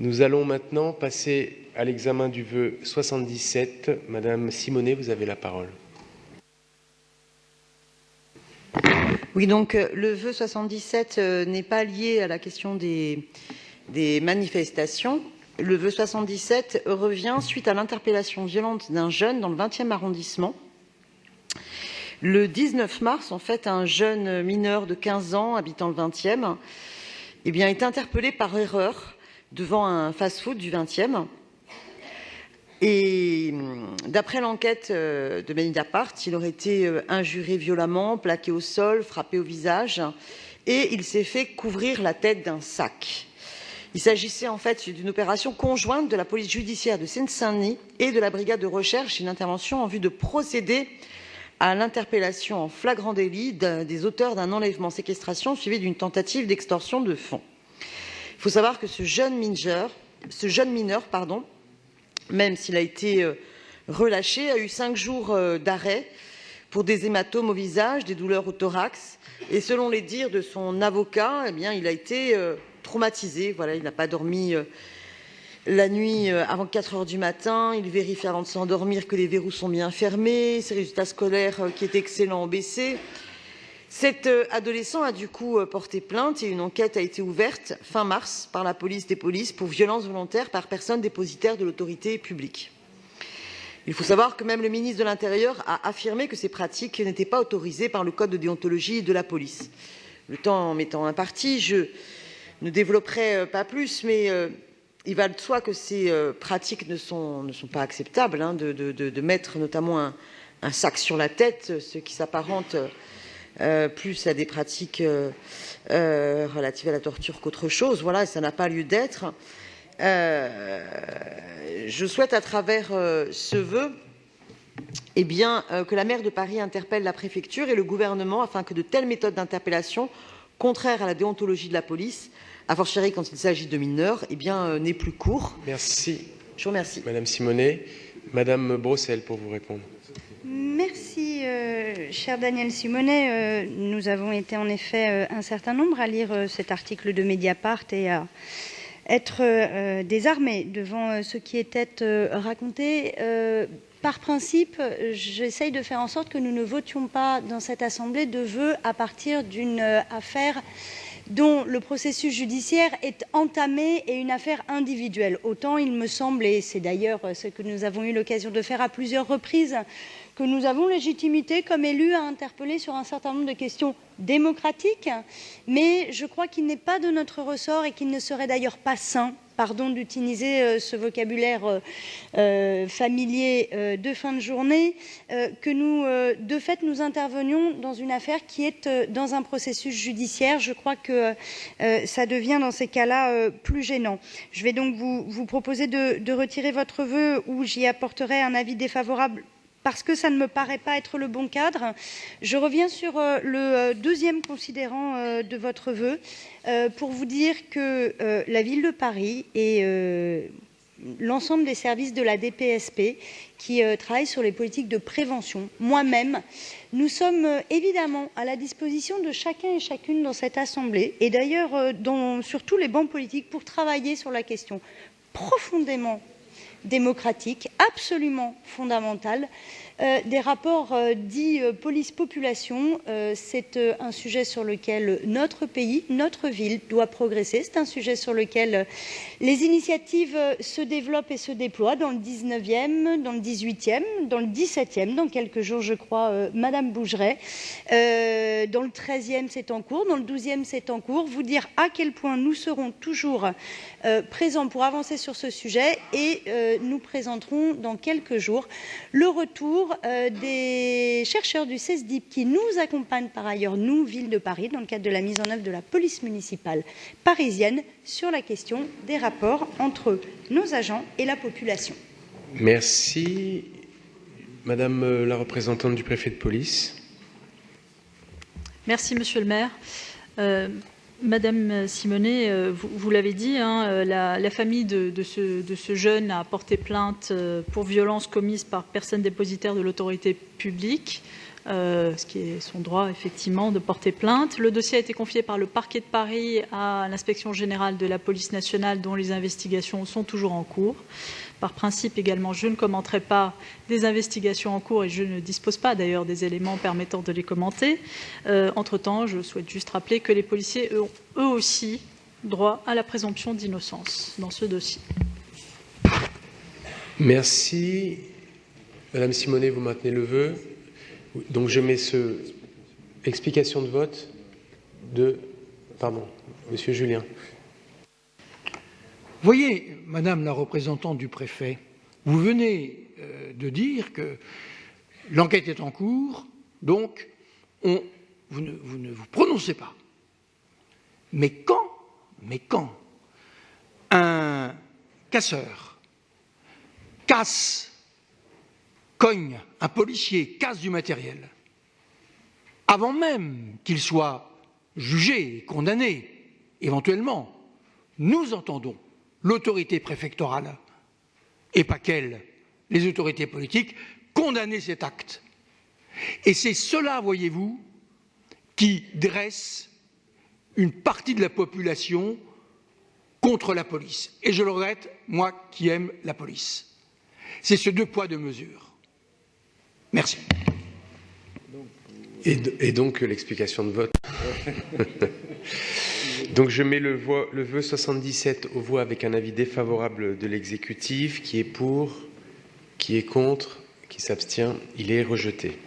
Nous allons maintenant passer à l'examen du vœu 77. Madame Simonet, vous avez la parole. Oui, donc le vœu 77 n'est pas lié à la question des manifestations. Le vœu 77 revient suite à l'interpellation violente d'un jeune dans le 20e arrondissement. Le 19 mars, en fait, un jeune mineur de 15 ans habitant le 20e est interpellé par erreur devant un fast-food du 20e. Et d'après l'enquête de Mediapart, il aurait été injurié violemment, plaqué au sol, frappé au visage, et il s'est fait couvrir la tête d'un sac. Il s'agissait en fait d'une opération conjointe de la police judiciaire de Seine-Saint-Denis et de la brigade de recherche, une intervention en vue de procéder à l'interpellation en flagrant délit des auteurs d'un enlèvement séquestration suivi d'une tentative d'extorsion de fonds. Il faut savoir que ce jeune mineur, même s'il a été relâché, a eu 5 jours d'arrêt pour des hématomes au visage, des douleurs au thorax. Et selon les dires de son avocat, il a été traumatisé. Voilà, il n'a pas dormi la nuit avant 4 heures du matin. Il vérifie avant de s'endormir que les verrous sont bien fermés. Ses résultats scolaires qui étaient excellents ont baissé. Cet adolescent a du coup porté plainte et une enquête a été ouverte fin mars par la police des polices pour violence volontaire par personne dépositaire de l'autorité publique. Il faut savoir que même le ministre de l'Intérieur a affirmé que ces pratiques n'étaient pas autorisées par le code de déontologie de la police. Le temps m'étant imparti, je ne développerai pas plus, mais il va de soi que ces pratiques ne sont pas acceptables, de mettre notamment un sac sur la tête, ce qui s'apparente plus à des pratiques relatives à la torture qu'autre chose. Voilà, ça n'a pas lieu d'être. Je souhaite à travers ce vœu que la maire de Paris interpelle la préfecture et le gouvernement afin que de telles méthodes d'interpellation contraires à la déontologie de la police, a fortiori quand il s'agit de mineurs, n'aient plus cours. Merci. Je vous remercie. Madame Simonet. Madame Brossel pour vous répondre. Merci, cher Daniel Simonet. Nous avons été en effet un certain nombre à lire cet article de Mediapart et à être désarmés devant ce qui était raconté. Par principe, j'essaye de faire en sorte que nous ne votions pas dans cette Assemblée de vœux à partir d'une affaire dont le processus judiciaire est entamé et une affaire individuelle. Autant il me semble, et c'est d'ailleurs ce que nous avons eu l'occasion de faire à plusieurs reprises, que nous avons légitimité comme élus à interpeller sur un certain nombre de questions démocratiques, mais je crois qu'il n'est pas de notre ressort et qu'il ne serait d'ailleurs pas sain, pardon d'utiliser ce vocabulaire familier de fin de journée, que nous, de fait, nous intervenions dans une affaire qui est dans un processus judiciaire. Je crois que ça devient dans ces cas-là plus gênant. Je vais donc vous proposer de retirer votre vœu ou j'y apporterai un avis défavorable parce que ça ne me paraît pas être le bon cadre. Je reviens sur le deuxième considérant de votre vœu pour vous dire que la Ville de Paris et l'ensemble des services de la DPSP qui travaillent sur les politiques de prévention, moi-même, nous sommes évidemment à la disposition de chacun et chacune dans cette Assemblée et d'ailleurs sur tous les bancs politiques pour travailler sur la question profondément démocratique, absolument fondamentale, des rapports dits police-population. C'est un sujet sur lequel notre pays, notre ville doit progresser. C'est un sujet sur lequel les initiatives se développent et se déploient dans le 19e, dans le 18e, dans le 17e, dans quelques jours, je crois, Madame Bougeret. Dans le 13e, c'est en cours. Dans le 12e, c'est en cours. Vous dire à quel point nous serons toujours présents pour avancer sur ce sujet et nous présenterons dans quelques jours le retour des chercheurs du CESDIP qui nous accompagnent par ailleurs, nous, Ville de Paris, dans le cadre de la mise en œuvre de la police municipale parisienne sur la question des rapports entre nos agents et la population. Merci. Madame la représentante du préfet de police. Merci, monsieur le maire. Madame Simonet, vous l'avez dit, la famille de ce jeune a porté plainte pour violences commises par personne dépositaire de l'autorité publique. ce qui est son droit, effectivement, de porter plainte. Le dossier a été confié par le parquet de Paris à l'inspection générale de la police nationale, dont les investigations sont toujours en cours. Par principe également, je ne commenterai pas des investigations en cours et je ne dispose pas d'ailleurs des éléments permettant de les commenter. Entre-temps, je souhaite juste rappeler que les policiers ont eux aussi droit à la présomption d'innocence dans ce dossier. Merci. Madame Simonet, vous maintenez le vœu. Donc je mets explication de vote de... Pardon, Monsieur Julien. Voyez, Madame la représentante du préfet, vous venez de dire que l'enquête est en cours, donc vous ne vous prononcez pas. Mais quand un casseur cogne un policier, casse du matériel, avant même qu'il soit jugé et condamné, éventuellement, nous entendons l'autorité préfectorale, et pas qu'elle, les autorités politiques, condamner cet acte. Et c'est cela, voyez-vous, qui dresse une partie de la population contre la police. Et je le regrette, moi qui aime la police. C'est ce deux poids, deux mesures. Merci. Et donc l'explication de vote. Donc je mets le vœu 77 aux voix avec un avis défavorable de l'exécutif. Qui est pour? Qui est contre? Qui s'abstient? Il est rejeté.